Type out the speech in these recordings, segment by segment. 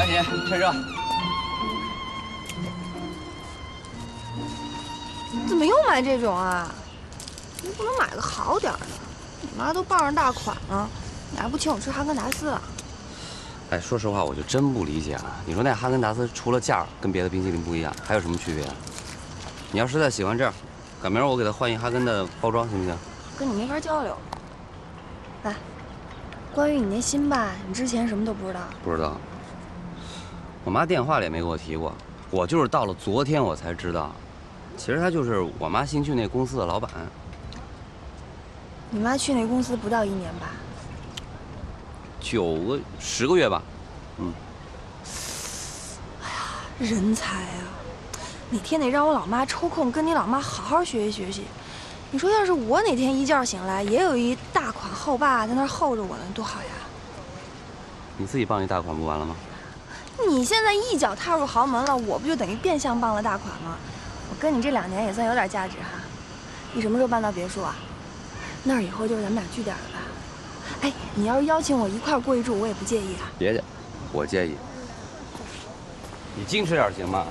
赶紧趁热。怎么又买这种啊？你不能买个好点的？你妈都傍上大款了，你还不请我吃哈根达斯啊？哎，说实话，我就真不理解啊！你说那哈根达斯除了价跟别的冰淇淋不一样，还有什么区别啊？你要实在喜欢这样，赶明儿我给他换一哈根的包装，行不行？跟你没法交流。哎，关于你那新爸，你之前什么都不知道？不知道。我妈电话里也没给我提过，我就是到了昨天我才知道，其实他就是我妈新去那公司的老板。你妈去那公司不到1年吧10个月吧。人才啊！哪天得让我老妈抽空跟你老妈好好学习学习。你说要是我哪天一觉醒来，也有一大款后爸在那儿候着我呢，多好呀！你自己傍一大款不完了吗？你现在一脚踏入豪门了，我不就等于变相傍了大款吗？我跟你这2年也算有点价值哈。你什么时候搬到别墅啊？那儿以后就是咱们俩据点了吧？哎，你要是邀请我一块儿过去住，我也不介意啊。别介，我介意。你矜持点行吗？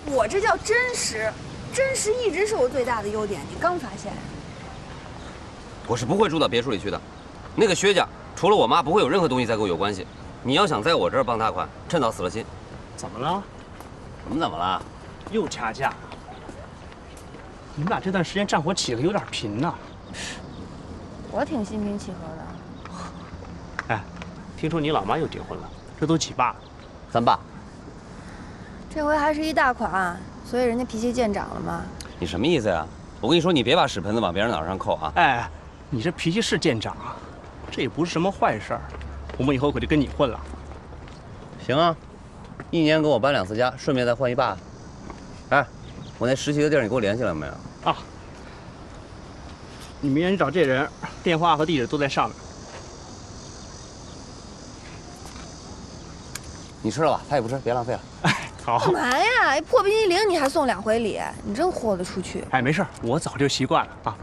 我这叫真实，真实一直是我最大的优点，你刚发现？我是不会住到别墅里去的。那个薛家除了我妈，不会有任何东西再跟我有关系。你要想在我这儿傍大款，趁早死了心。怎么了？怎么了？又掐架？你们俩这段时间战火起得有点频呐。我挺心平气和的。哎，听说你老妈又结婚了，这都几爸了3爸。这回还是一大款，所以人家脾气见长了嘛。你什么意思呀？我跟你说，你别把屎盆子往别人脑袋上扣啊！哎，你这脾气是见长啊，这也不是什么坏事儿。我们以后可就跟你混了。行啊，1年给我搬2次家，顺便再换一爸。哎，我那实习的地儿你给我联系了没有？啊，你明天去找这人，电话和地址都在上面。你吃了吧，他也不吃，别浪费了。哎，好。干嘛呀？一破冰淇淋你还送2回礼，你真豁得出去。哎，没事，我早就习惯了啊。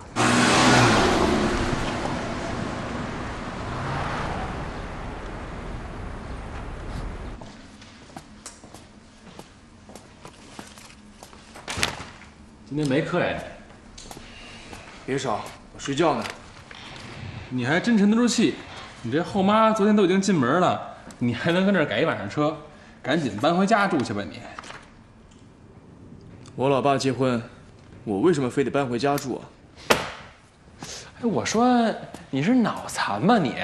今天没课呀？别吵，我睡觉呢。你还真沉得住气。你这后妈昨天都已经进门了，你还能跟这儿改一晚上车？赶紧搬回家住去吧你。我老爸结婚，我为什么非得搬回家住啊？哎，我说你是脑残吧你？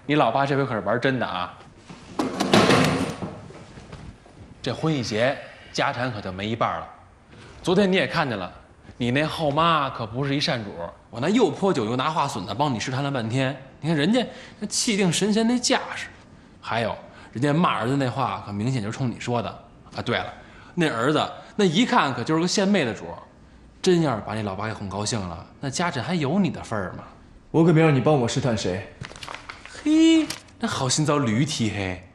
你老爸这回可是玩真的啊！这婚一结，家产可就没一半了。昨天你也看见了，你那后妈可不是一善主，我那又泼酒又拿话损的帮你试探了半天。你看人家那气定神闲那架势，还有人家骂儿子那话可明显就是冲你说的啊。对了，那儿子那一看可就是个献媚的主，真要是把你老爸给哄高兴了，那家产还有你的份儿吗？我可没让你帮我试探谁。嘿，那好心遭驴踢嘿，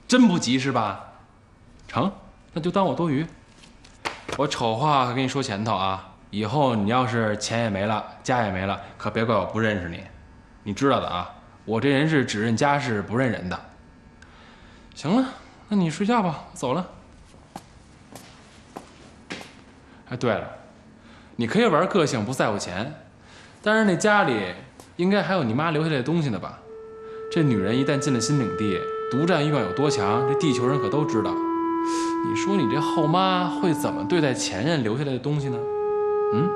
真不急是吧？成，那就当我多余。我丑话可跟你说前头啊，以后你要是钱也没了，家也没了，可别怪我不认识你。你知道的啊，我这人是只认家事不认人的。行了，那你睡觉吧，我走了。哎，对了，你可以玩个性，不在乎钱，但是那家里应该还有你妈留下来的东西呢吧？这女人一旦进了新领地，独占欲望有多强，这地球人可都知道。你说你这后妈会怎么对待前任留下来的东西呢？嗯？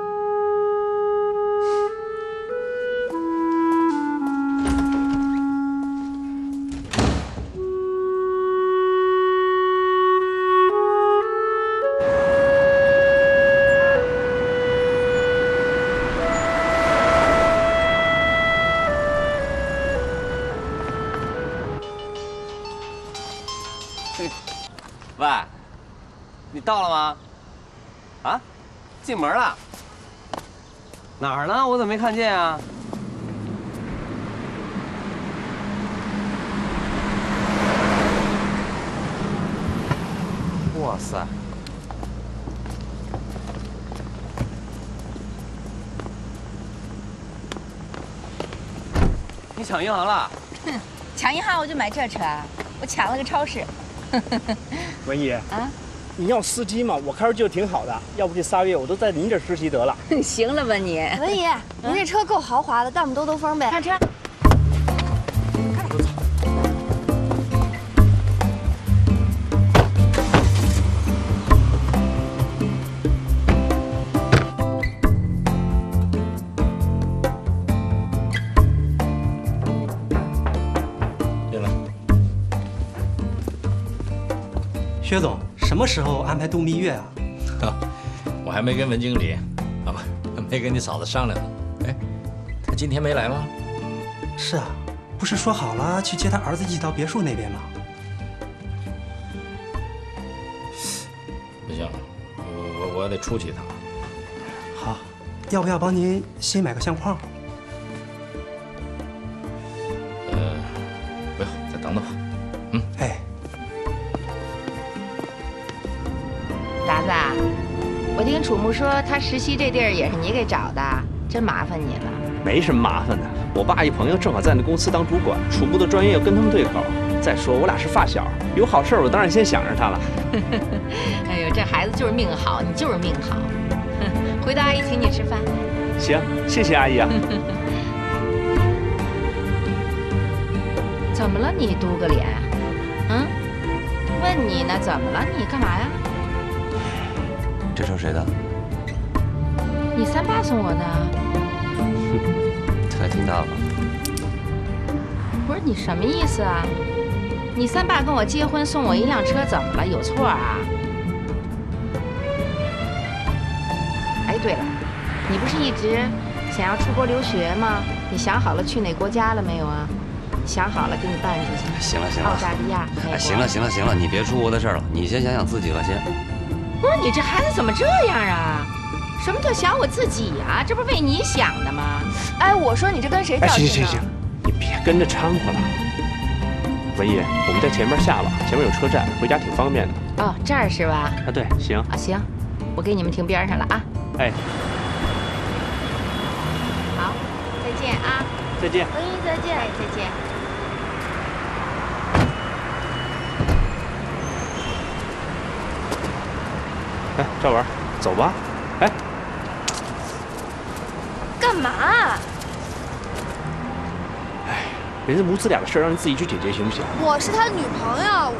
喂，你到了吗？啊，进门了？哪儿呢？我怎么没看见啊？哇塞！你抢银行了？哼，抢银行我就买这车，我抢了个超市。文姨啊，你要司机嘛，我开着就挺好的，要不这3月我都在您这实习得了。行了吧你？文姨，您这车够豪华的，带我们兜兜风呗。上车。薛总，什么时候安排度蜜月啊？我还没跟文经理，啊不，没跟你嫂子商量呢。哎，他今天没来吗？是啊，不是说好了去接他儿子一起到别墅那边吗？不行，我得出去一趟。好，要不要帮您新买个相框？不要，再等等吧。哎，达子，我听楚木说他实习这地儿也是你给找的，真麻烦你了。没什么麻烦的，我爸一朋友正好在那公司当主管，楚木的专业又跟他们对口。再说我俩是发小，有好事我当然先想着他了。哎呦，这孩子就是命好，你就是命好。回头阿姨请你吃饭。行，谢谢阿姨啊。怎么了你嘟个脸？问你呢，怎么了？你干嘛呀？这车谁的？你3·8送我的。这还挺大吧？不是你什么意思啊？你3·8跟我结婚送我一辆车，怎么了？有错啊？哎，对了，你不是一直想要出国留学吗？你想好了去哪国家了没有啊？想好了，给你办出去。行了行了，澳大利亚、美国。哎，行了行了行了，你别出国的事儿了，你先想想自己了先。不是你这孩子怎么这样啊？什么叫想我自己啊？这不是为你想的吗？哎，我说你这跟谁较劲呢？行，你别跟着掺和了。文姨，我们在前面下吧，前面有车站，回家挺方便的。哦，这儿是吧？啊，对，行。啊，行，我给你们停边上了啊。哎，好，再见啊。再见。文姨再见。哎，再见。哎，赵文，走吧。哎，干嘛？人家母子俩的事儿让你自己去解决，行不行？我是他女朋友，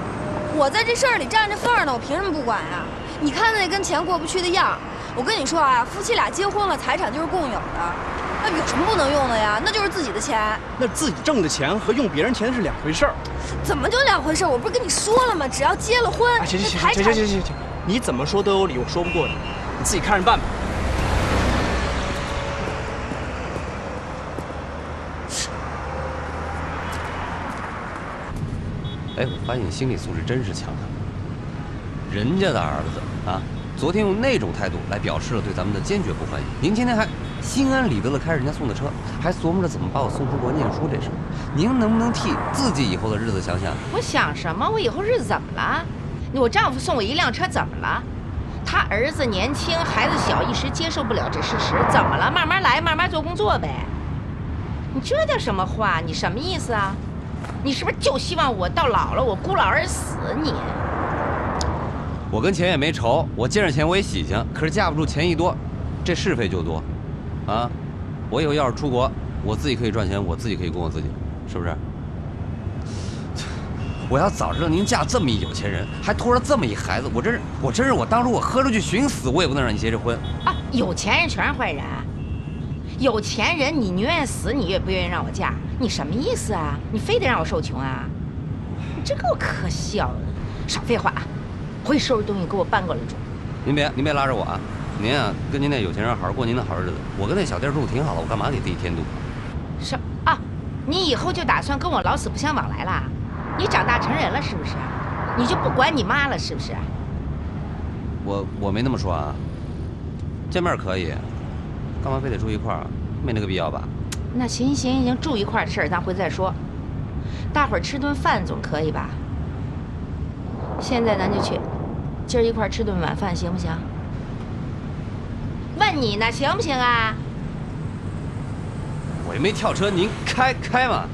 我在这事儿里占着份儿呢，我凭什么不管呀？你看那跟钱过不去的样，我跟你说啊，夫妻俩结婚了，财产就是共有的，那有什么不能用的呀？那就是自己的钱。那自己挣的钱和用别人钱是两回事儿。怎么就两回事？我不是跟你说了吗？只要结了婚，行，财产……行，你怎么说都有理，我说不过你，你自己看着办吧。哎，我发现你心理素质真是强啊！人家的儿子啊，昨天用那种态度来表示了对咱们的坚决不欢迎。您今天还心安理得地开着人家送的车，还琢磨着怎么把我送出国念书这事，您能不能替自己以后的日子想想？我想什么？我以后日子怎么了？我丈夫送我一辆车，怎么了？他儿子年轻，孩子小，一时接受不了这事实，怎么了？慢慢来，慢慢做工作呗。你这叫什么话？你什么意思啊？你是不是就希望我到老了我孤老而死？你，我跟钱也没仇，我见着钱我也喜庆，可是架不住钱一多，这是非就多，啊！我以后要是出国，我自己可以赚钱，我自己可以供我自己，是不是？我要早知道您嫁这么一有钱人，还拖着这么一孩子，我真是我当初我喝出去寻死，我也不能让你结这婚啊！有钱人全是坏人，有钱人你宁愿死，你也不愿意让我嫁，你什么意思啊？你非得让我受穷啊？你真够可笑的！少废话，回去收拾东西给我搬过来住。您别拉着我啊！您啊，跟您那有钱人好好过您的好日子。我跟那小店住挺好的，我干嘛给自己添堵？什啊？你以后就打算跟我老死不相往来啦？你长大成人了是不是？你就不管你妈了是不是？我没那么说啊。见面可以，干嘛非得住一块儿？没那个必要吧？那行，住一块儿的事儿咱回头再说。大伙儿吃顿饭总可以吧？现在咱就去，今儿一块儿吃顿晚饭行不行？问你呢，行不行啊？我又没跳车，您开嘛。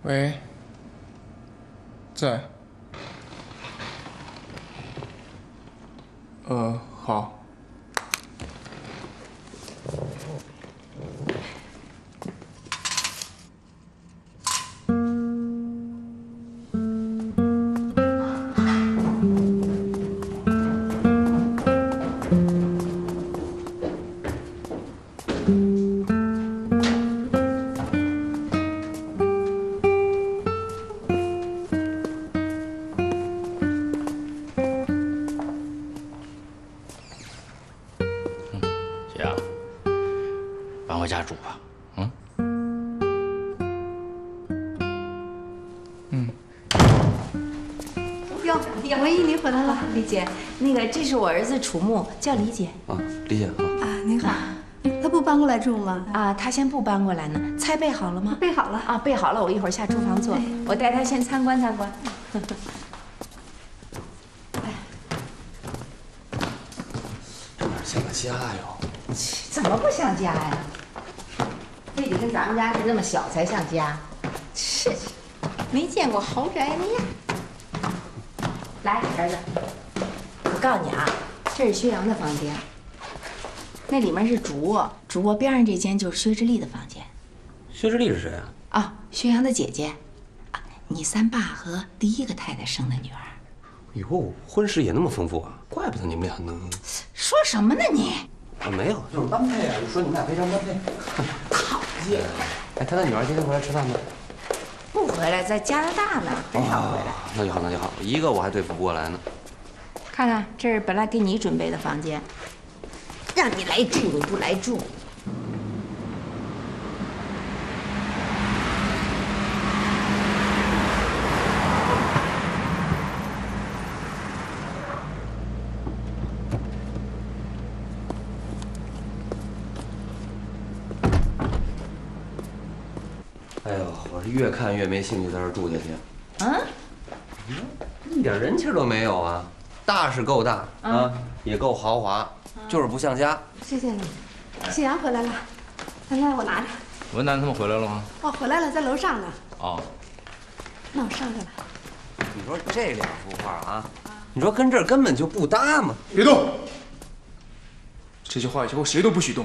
喂，在。好。雪阳，搬回家住吧。哟，文艺你回来了，李姐，那个这是我儿子楚木，叫李姐。啊，理解啊。啊，您好，他不搬过来住吗？啊，他先不搬过来呢。菜备好了吗？备好了啊，备好了，我一会儿下厨房做。我带他先参观参观。这哪像个家哟？怎么不像家呀？非得跟咱们家是那么小才像家？是，没见过豪宅的呀。来，儿子，我告诉你啊，这是薛洋的房间，那里面是主卧，主卧边上这间就是薛之力的房间。薛之力是谁啊？啊，薛洋的姐姐，啊，你三爸和第一个太太生的女儿。哟，婚史也那么丰富啊，怪不得你们俩能。说什么呢你？啊，没有，就是般配啊！你说你们俩非常般配。讨厌！哎，他的女儿今天回来吃饭吗？不回来，在加拿大呢，很少回来。那就好，那就好，一个我还对付不过来呢。看看，这是本来给你准备的房间，让你来住你不来住。哎呦，我是越看越没兴趣在这儿住下去。嗯，一点人气都没有啊！大是够大啊，也够豪华，就是不像家。谢谢你，谢阳回来了，来，我拿着。文楠他们回来了吗？哦，回来了，在楼上呢。哦，那我上去了。你说这两幅画啊，你说跟这儿根本就不搭嘛！别动！这句话以后谁都不许动，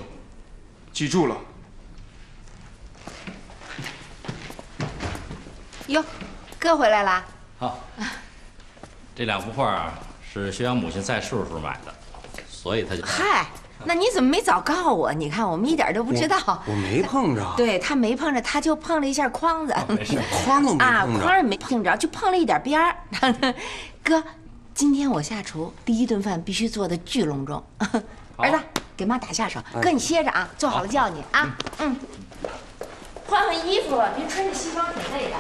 记住了。哟，哥回来啦！好，这两幅画是薛洋母亲在世时候买的，所以他就嗨，那你怎么没早告我？你看我们一点都不知道。我没碰着。对他没碰着，他就碰了一下框子。没事，框都没啊，碰着。框也没碰着，就碰了一点边儿。哥，今天我下厨，第一顿饭必须做的巨隆重。儿子，给妈打下手。哥，你歇着啊，做好了叫你啊。换换衣服，别穿着西装挺累的。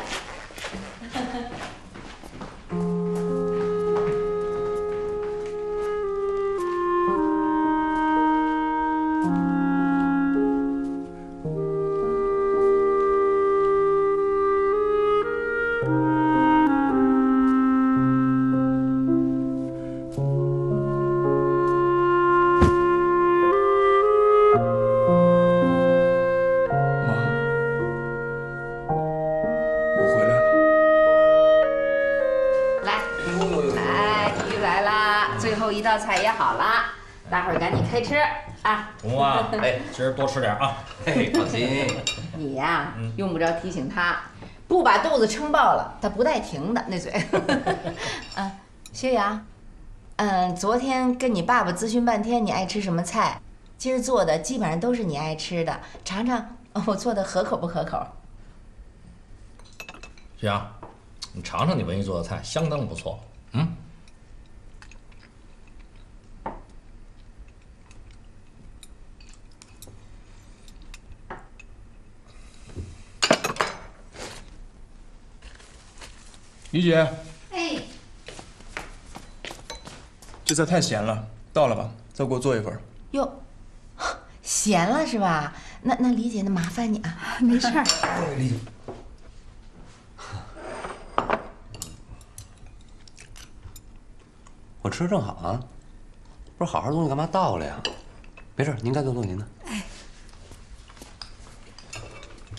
一道菜也好了，大伙儿赶紧开吃啊！红啊，哎，今儿多吃点啊！哎，放心，你呀，用不着提醒他，不把肚子撑爆了，他不带停的那嘴。薛洋，昨天跟你爸爸咨询半天，你爱吃什么菜？今儿做的基本上都是你爱吃的，尝尝我做的合口不合口？薛洋，你尝尝你文艺做的菜，相当不错。李姐，哎，这菜太咸了，倒了吧，再给我做一份。哟，咸了是吧？那李姐，那麻烦你啊。没事儿。李姐，我吃正好啊，不是好好东西干嘛倒了呀？没事，您该做您的。哎，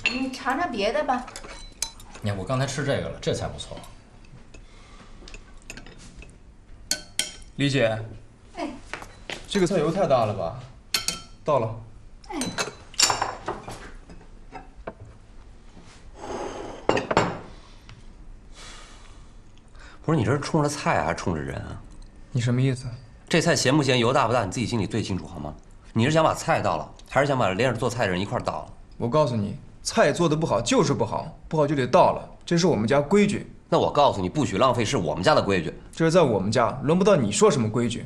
你尝尝别的吧。你看我刚才吃这个了，这才不错。李姐，哎，这个菜油太大了吧？到了。哎，不是你这是冲着菜还是冲着人啊？你什么意思？这菜咸不咸，油大不大，你自己心里最清楚，好吗？你是想把菜倒了，还是想把连着做菜的人一块倒了？我告诉你，菜做的不好就是不好，不好就得倒了，这是我们家规矩。那我告诉你，不许浪费是我们家的规矩。这是在我们家，轮不到你说什么规矩。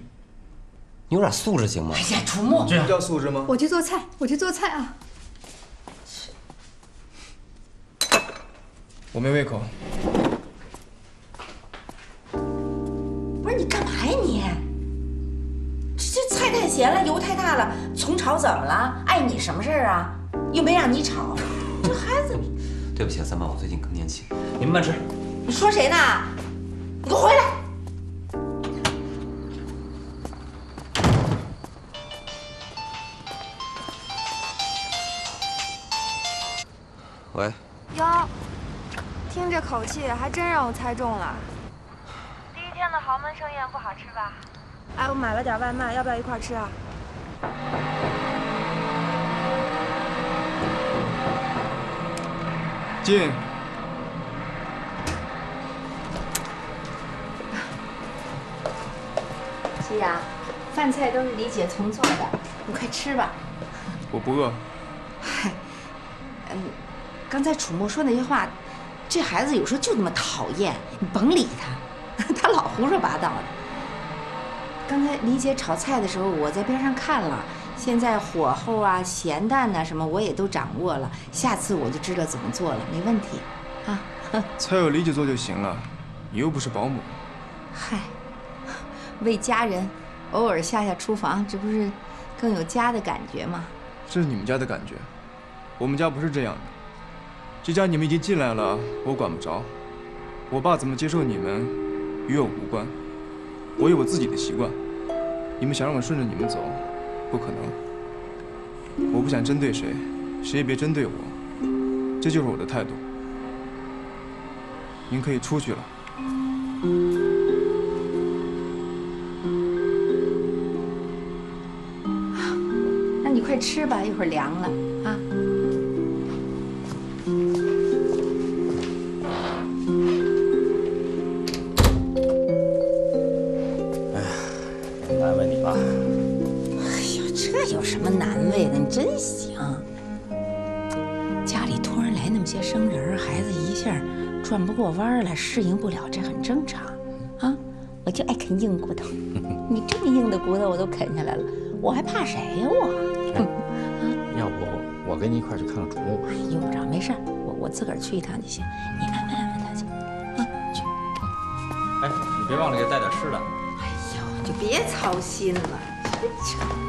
你有点素质行吗？哎呀，楚木，这叫素质吗？我去做菜，我去做菜啊！我没胃口。不是你干嘛呀你？这菜太咸了，油太大了，重炒怎么了？碍你什么事儿啊？又没让你炒，这孩子，对不起啊，三妈，我最近更年期，你们慢吃。你说谁呢？你给我回来！喂，哟，听这口气，还真让我猜中了。第一天的豪门盛宴不好吃吧？哎，我买了点外卖，要不要一块吃啊？进。是呀，饭菜都是李姐重做的，你快吃吧。我不饿。嗨，刚才楚木说那些话，这孩子有时候就那么讨厌，你甭理他，他老胡说八道的。刚才李姐炒菜的时候，我在边上看了，现在火候啊、咸淡呐什么我也都掌握了，下次我就知道怎么做了，没问题，啊。菜有李姐做就行了，你又不是保姆。嗨，为家人偶尔下厨房，这不是更有家的感觉吗？这是你们家的感觉，我们家不是这样的。这家你们已经进来了，我管不着。我爸怎么接受你们，与我无关。我有我自己的习惯，你们想让我顺着你们走，不可能。我不想针对谁，谁也别针对我，这就是我的态度。您可以出去了。那你快吃吧，一会儿凉了啊。难为你了。哎呦，这有什么难为的？你真行。家里突然来那么些生人，孩子一下转不过弯来，适应不了，这很正常啊。我就爱啃硬骨头，你这么硬的骨头我都啃下来了，我还怕谁呀我？要不我跟你一块去看看楚木吧？用不着，没事，我自个儿去一趟就行。你安慰安慰他去，啊，去。哎，你别忘了给带点吃的。哎呦，就别操心了，这。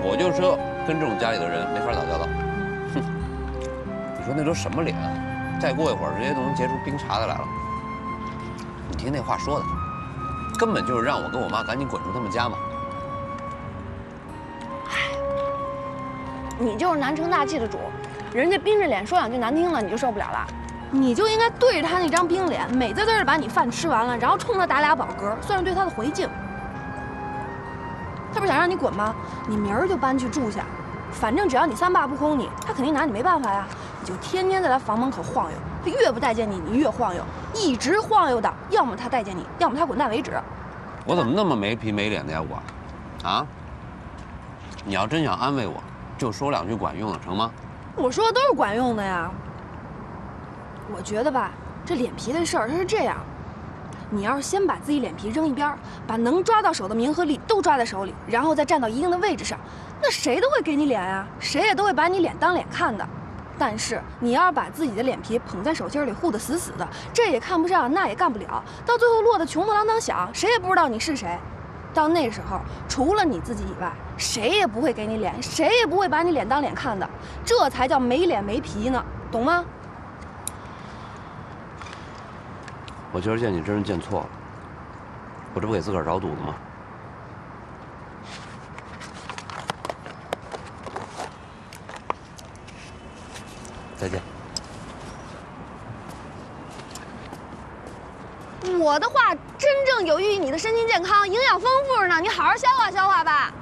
我就说跟这种家里的人没法打交道。哼，你说那都什么脸啊？再过一会儿，直接都能结出冰碴子来了。你听那话说的，根本就是让我跟我妈赶紧滚出他们家嘛。你就是难成大器的主，人家冰着脸说两句难听了，你就受不了了。你就应该对着他那张冰脸，美滋滋的把你饭吃完了，然后冲他打俩饱嗝，算是对他的回敬。他不是想让你滚吗？你明儿就搬去住下，反正只要你三爸不轰你，他肯定拿你没办法呀。你就天天在他房门口晃悠，他越不待见你，你越晃悠，一直晃悠的，要么他待见你，要么他滚蛋为止。我怎么那么没皮没脸的呀我？啊？你要真想安慰我，就说两句管用的，成吗？我说的都是管用的呀。我觉得吧，这脸皮的事儿它是这样。你要是先把自己脸皮扔一边，把能抓到手的名和利都抓在手里，然后再站到一定的位置上，那谁都会给你脸啊，谁也都会把你脸当脸看的。但是你要是把自己的脸皮捧在手心里护得死死的，这也看不上，那也干不了，到最后落得穷不啷当响，谁也不知道你是谁。到那时候，除了你自己以外，谁也不会给你脸，谁也不会把你脸当脸看的，这才叫没脸没皮呢，懂吗？我今儿见你真是见错了，我这不给自个儿找堵子吗？再见。我的话真正有益于你的身心健康，营养丰富呢，你好好消化消化吧。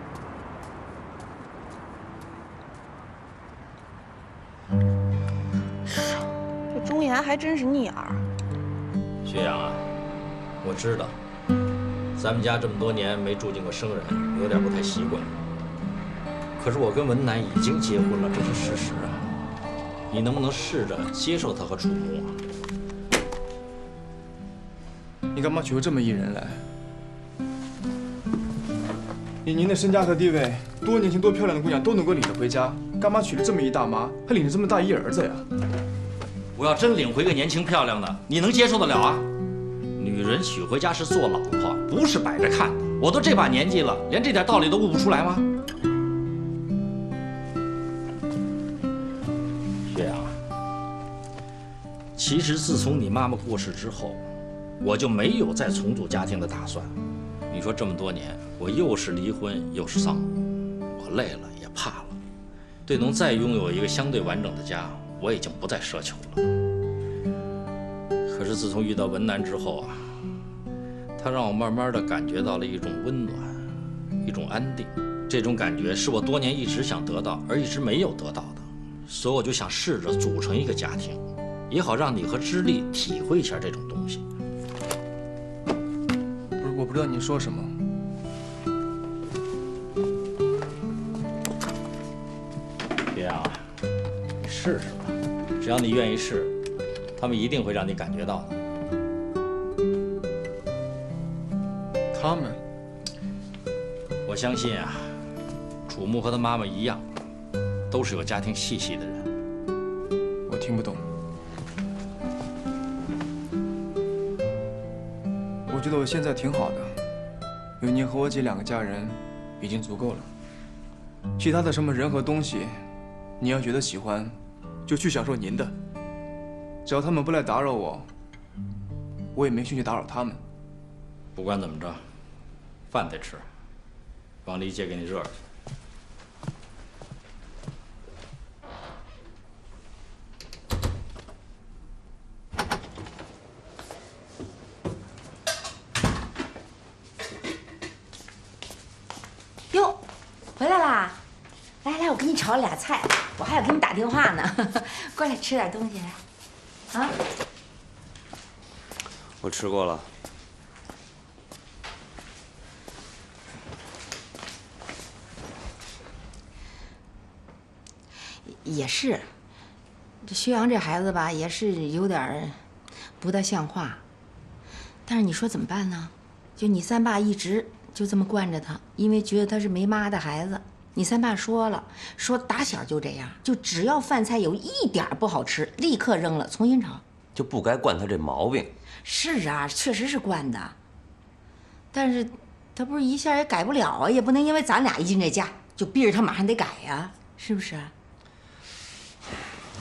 这钟岩还真是逆耳。薛洋啊，我知道，咱们家这么多年没住进过生人，有点不太习惯。可是我跟文楠已经结婚了，这是事实啊。你能不能试着接受他和楚木啊？你干嘛娶个这么一人来？以您的身家和地位，多年轻多漂亮的姑娘都能够领得回家，干嘛娶了这么一大妈，还领着这么大一儿子呀？我要真领回个年轻漂亮的，你能接受得了啊？女人娶回家是做老婆，不是摆着看的。我都这把年纪了，连这点道理都悟不出来吗？薛洋，其实自从你妈妈过世之后，我就没有再重组家庭的打算。你说这么多年，我又是离婚又是丧偶，我累了也怕了。对能再拥有一个相对完整的家，我已经不再奢求了。可是自从遇到文楠之后啊，他让我慢慢的感觉到了一种温暖，一种安定。这种感觉是我多年一直想得到而一直没有得到的，所以我就想试着组成一个家庭，也好让你和芝丽体会一下这种东西。不是，我不知道你说什么。别啊，你试试吧，只要你愿意试，他们一定会让你感觉到的。他们，我相信啊，楚木和他妈妈一样，都是有家庭细细的人。我听不懂。我觉得我现在挺好的，有您和我姐2个家人，已经足够了。其他的什么人和东西，你要觉得喜欢，就去享受您的。只要他们不来打扰我，我也没兴趣打扰他们。不管怎么着，饭得吃。王丽姐给你热去。哟，回来啦！来来，我给你炒了俩菜，我还要给你打电话呢。过来吃点东西来。啊？我吃过了。也是，这薛洋这孩子吧，也是有点不大像话。但是你说怎么办呢？就你三爸一直就这么惯着他，因为觉得他是没妈的孩子。你三爸说了，说打小就这样，就只要饭菜有一点不好吃，立刻扔了，重新炒。就不该惯他这毛病。是啊，确实是惯的。但是他不是一下也改不了啊，也不能因为咱俩一进这家就逼着他马上得改呀，是不是？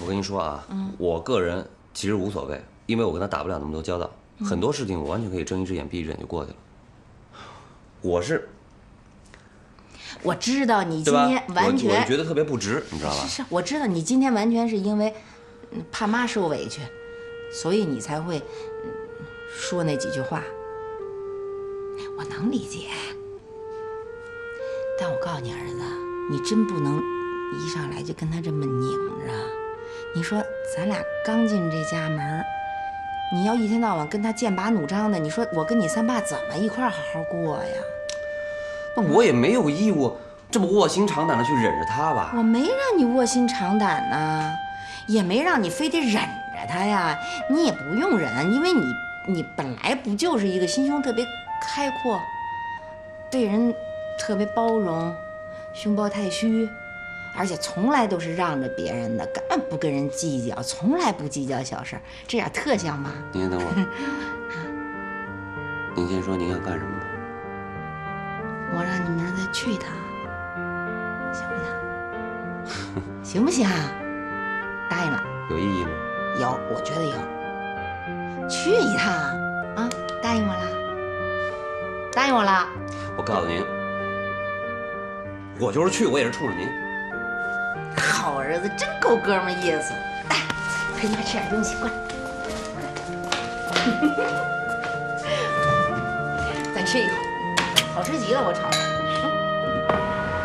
我跟你说啊，我个人其实无所谓，因为我跟他打不了那么多交道，很多事情我完全可以睁一只眼闭一只眼就过去了。我知道你今天完全，我觉得特别不值，你知道吧？是，我知道你今天完全是因为怕妈受委屈，所以你才会说那几句话。我能理解，但我告诉你儿子，你真不能一上来就跟他这么拧着。你说咱俩刚进这家门，你要一天到晚跟他剑拔弩张的，你说我跟你三爸怎么一块好好过呀？那我也没有义务这么卧薪尝胆的去忍着他吧？我没让你卧薪尝胆呢，也没让你非得忍着他呀。你也不用忍，因为你本来不就是一个心胸特别开阔，对人特别包容，胸抱太虚，而且从来都是让着别人的，根本不跟人计较，从来不计较小事，这样特像妈。您先等会儿，您先说您要干什么吧。我让你们儿子去一趟，行不行？行不行？答应了。有意义吗？有，我觉得有。去一趟啊！答应我了。答应我了。我告诉您，我就是去，我也是冲着您。好儿子，真够哥们意思。来。陪你快吃点东西，过来。咱吃一口，好吃极了，我炒的。